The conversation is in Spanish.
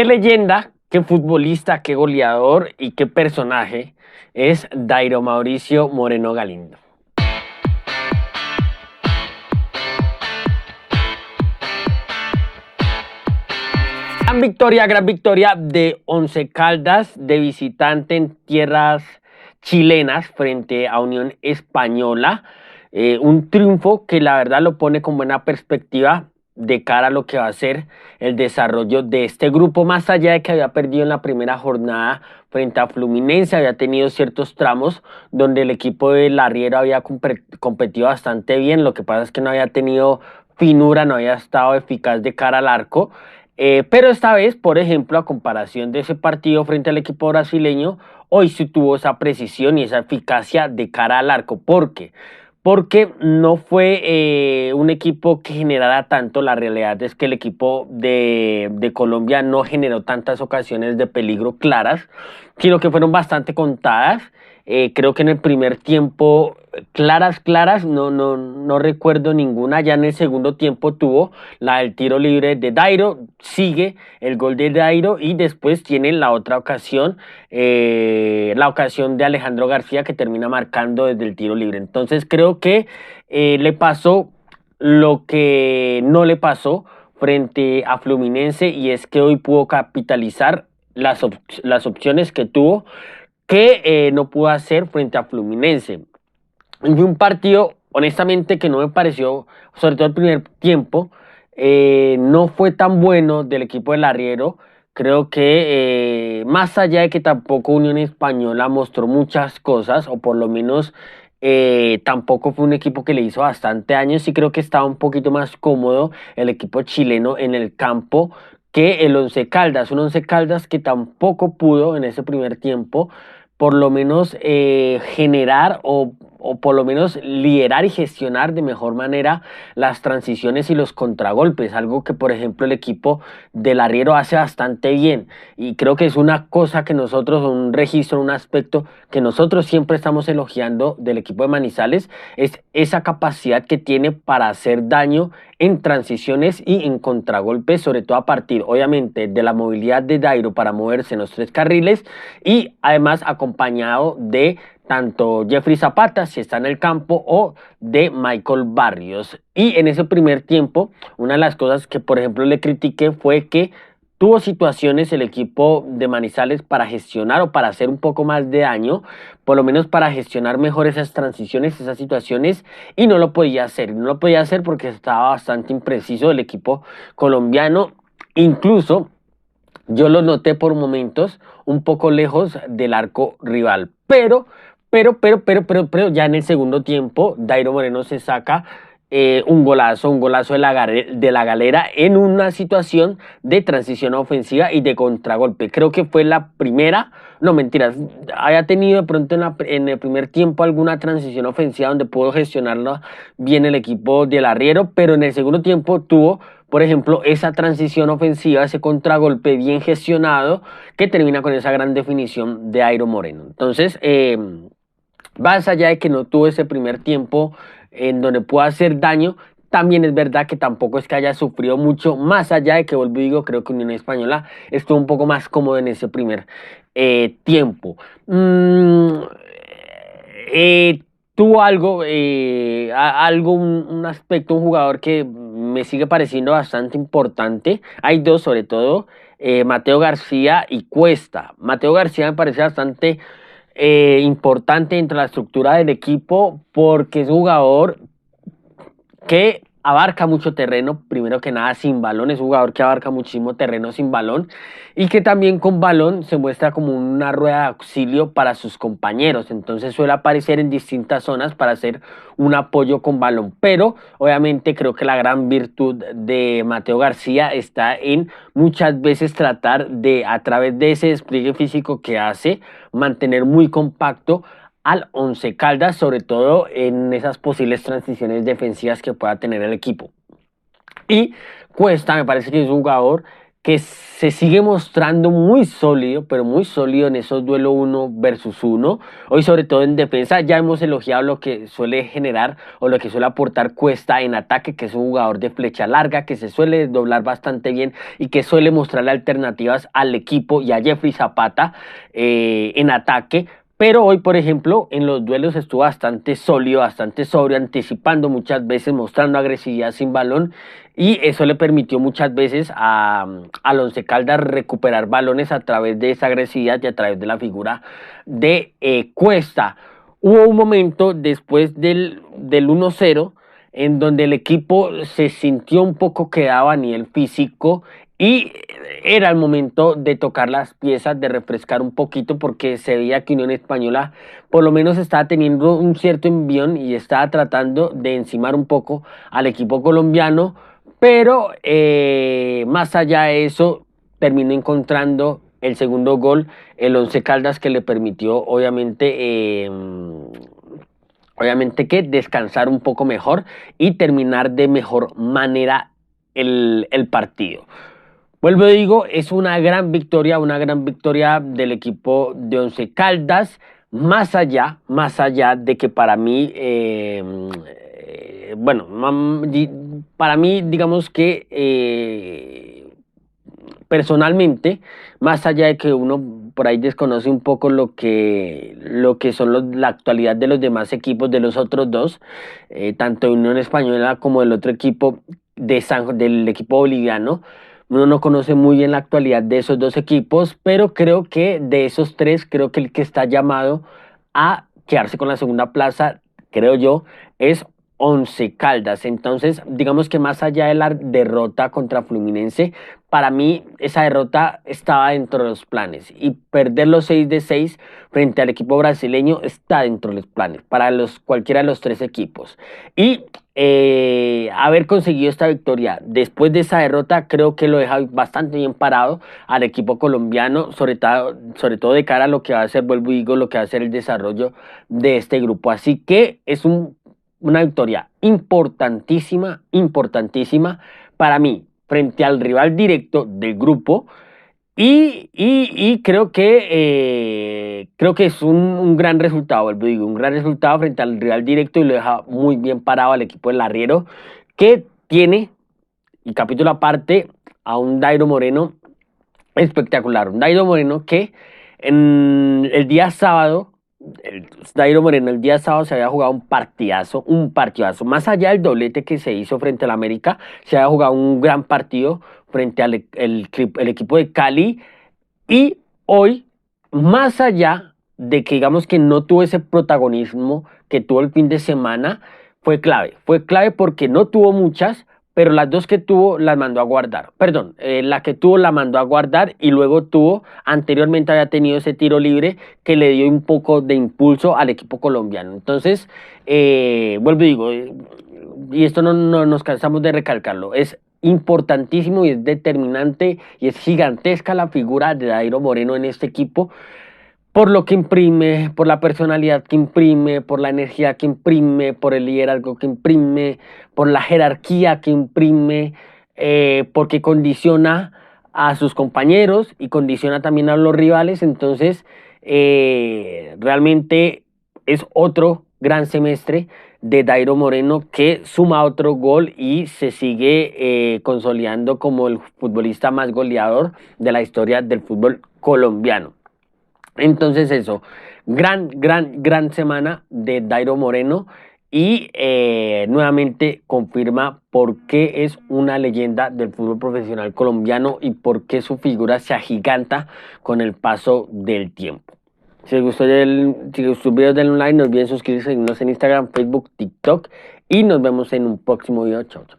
Qué leyenda, qué futbolista, qué goleador y qué personaje es Dairo Mauricio Moreno Galindo. Gran victoria de Once Caldas de visitante en tierras chilenas frente a Unión Española. Un triunfo que la verdad lo pone con buena perspectiva de cara a lo que va a ser el desarrollo de este grupo, más allá de que había perdido en la primera jornada frente a Fluminense, había tenido ciertos tramos donde el equipo de Larriero había competido bastante bien, lo que pasa es que no había tenido finura, no había estado eficaz de cara al arco. Pero esta vez, por ejemplo, a comparación de ese partido frente al equipo brasileño, hoy sí tuvo esa precisión y esa eficacia de cara al arco. ¿Por qué? Porque no fue un equipo que generara tanto. La realidad es que el equipo de Colombia no generó tantas ocasiones de peligro claras, sino que fueron bastante contadas. Creo que en el primer tiempo, claras, no recuerdo ninguna. Ya en el segundo tiempo tuvo la del tiro libre de Dairo, sigue el gol de Dairo y después tiene la otra ocasión, la ocasión de Alejandro García que termina marcando desde el tiro libre. Entonces creo que le pasó lo que no le pasó frente a Fluminense, y es que hoy pudo capitalizar las opciones que tuvo que no pudo hacer frente a Fluminense. Fue un partido, honestamente, que no me pareció, sobre todo el primer tiempo, no fue tan bueno del equipo del Arriero. Creo que más allá de que tampoco Unión Española mostró muchas cosas, o por lo menos tampoco fue un equipo que le hizo bastante daño, sí creo que estaba un poquito más cómodo el equipo chileno en el campo que el Once Caldas. Un Once Caldas que tampoco pudo en ese primer tiempo por lo menos generar o por lo menos liderar y gestionar de mejor manera las transiciones y los contragolpes, algo que por ejemplo el equipo del Arriero hace bastante bien, y creo que es una cosa que nosotros, un registro, un aspecto que nosotros siempre estamos elogiando del equipo de Manizales, es esa capacidad que tiene para hacer daño en transiciones y en contragolpes, sobre todo a partir, obviamente, de la movilidad de Dairo para moverse en los tres carriles, y además acompañado de tanto Jeffrey Zapata, si está en el campo, o de Michael Barrios. Y en ese primer tiempo, una de las cosas que, por ejemplo, le critiqué fue que tuvo situaciones el equipo de Manizales para gestionar o para hacer un poco más de daño, por lo menos para gestionar mejor esas transiciones, esas situaciones, y no lo podía hacer. No lo podía hacer porque estaba bastante impreciso el equipo colombiano. Incluso yo lo noté por momentos un poco lejos del arco rival. Pero ya en el segundo tiempo, Dairo Moreno se saca un golazo de la galera en una situación de transición ofensiva y de contragolpe. Creo que fue la primera, no mentiras, había tenido de pronto en el primer tiempo alguna transición ofensiva donde pudo gestionarla bien el equipo del Arriero, pero en el segundo tiempo tuvo, por ejemplo, esa transición ofensiva, ese contragolpe bien gestionado que termina con esa gran definición de Dairo Moreno. Entonces, más allá de que no tuvo ese primer tiempo en donde pueda hacer daño, también es verdad que tampoco es que haya sufrido mucho, más allá de que, vuelvo y digo, creo que Unión Española estuvo un poco más cómodo en ese primer tiempo. Tuvo algo, un aspecto, un jugador que me sigue pareciendo bastante importante. Hay dos, sobre todo, Mateo García y Cuesta. Mateo García me parece bastante importante dentro de la estructura del equipo porque es un jugador que abarca mucho terreno, primero que nada sin balón, es un jugador que abarca muchísimo terreno sin balón, y que también con balón se muestra como una rueda de auxilio para sus compañeros. Entonces suele aparecer en distintas zonas para hacer un apoyo con balón, pero obviamente creo que la gran virtud de Mateo García está en muchas veces tratar de, a través de ese despliegue físico que hace, mantener muy compacto al Once Caldas, sobre todo en esas posibles transiciones defensivas que pueda tener el equipo. Y Cuesta me parece que es un jugador que se sigue mostrando muy sólido, pero muy sólido en esos duelos 1 versus 1. Hoy, sobre todo en defensa, ya hemos elogiado lo que suele generar o lo que suele aportar Cuesta en ataque, que es un jugador de flecha larga, que se suele doblar bastante bien y que suele mostrarle alternativas al equipo y a Jeffrey Zapata en ataque. Pero hoy, por ejemplo, en los duelos estuvo bastante sólido, bastante sobrio, anticipando muchas veces, mostrando agresividad sin balón. Y eso le permitió muchas veces al Once Caldas recuperar balones a través de esa agresividad y a través de la figura de Cuesta. Hubo un momento después del 1-0 en donde el equipo se sintió un poco quedado a nivel físico y era el momento de tocar las piezas, de refrescar un poquito, porque se veía que Unión Española por lo menos estaba teniendo un cierto envión y estaba tratando de encimar un poco al equipo colombiano, pero más allá de eso terminó encontrando el segundo gol, el Once Caldas, que le permitió obviamente que descansar un poco mejor y terminar de mejor manera el partido. Vuelvo y digo, es una gran victoria del equipo de Once Caldas, más allá de que para mí, bueno, para mí, digamos que personalmente, más allá de que uno por ahí desconoce un poco lo que son la actualidad de los demás equipos, de los otros dos, tanto de Unión Española como del otro equipo del equipo boliviano. Uno no conoce muy bien la actualidad de esos dos equipos, pero creo que de esos tres, creo que el que está llamado a quedarse con la segunda plaza, creo yo, es Once Caldas. Entonces, digamos que más allá de la derrota contra Fluminense, para mí esa derrota estaba dentro de los planes, y perder los 6-6 frente al equipo brasileño está dentro de los planes para cualquiera de los tres equipos. Y haber conseguido esta victoria después de esa derrota creo que lo deja bastante bien parado al equipo colombiano, sobre todo de cara a lo que va a ser, vuelvo y digo, lo que va a ser el desarrollo de este grupo. Así que es una victoria importantísima, importantísima para mí frente al rival directo del grupo. Y creo que es un gran resultado, vuelvo y digo, un gran resultado frente al rival directo, y lo deja muy bien parado al equipo del Arriero, que tiene, y capítulo aparte, a un Dairo Moreno espectacular. Un Dairo Moreno que el día sábado, Dairo Moreno el día sábado se había jugado un partidazo. Más allá del doblete que se hizo frente al América, se había jugado un gran partido frente al el equipo de Cali. Y hoy, más allá de que digamos que no tuvo ese protagonismo que tuvo el fin de semana, fue clave. Fue clave porque no tuvo muchas, pero las dos que tuvo las mandó a guardar. Perdón, la que tuvo la mandó a guardar, y luego anteriormente había tenido ese tiro libre que le dio un poco de impulso al equipo colombiano. Entonces, vuelvo y digo, y esto no nos cansamos de recalcarlo, es importantísimo y es determinante y es gigantesca la figura de Dairo Moreno en este equipo, por lo que imprime, por la personalidad que imprime, por la energía que imprime, por el liderazgo que imprime, por la jerarquía que imprime, porque condiciona a sus compañeros y condiciona también a los rivales. Entonces, realmente es otro gran semestre de Dairo Moreno, que suma otro gol y se sigue consolidando como el futbolista más goleador de la historia del fútbol colombiano. Entonces eso, gran semana de Dairo Moreno, y nuevamente confirma por qué es una leyenda del fútbol profesional colombiano y por qué su figura se agiganta con el paso del tiempo. Si les gustó el video, denle un like, no olviden suscribirse, seguirnos en Instagram, Facebook, TikTok, y nos vemos en un próximo video. Chao, chao.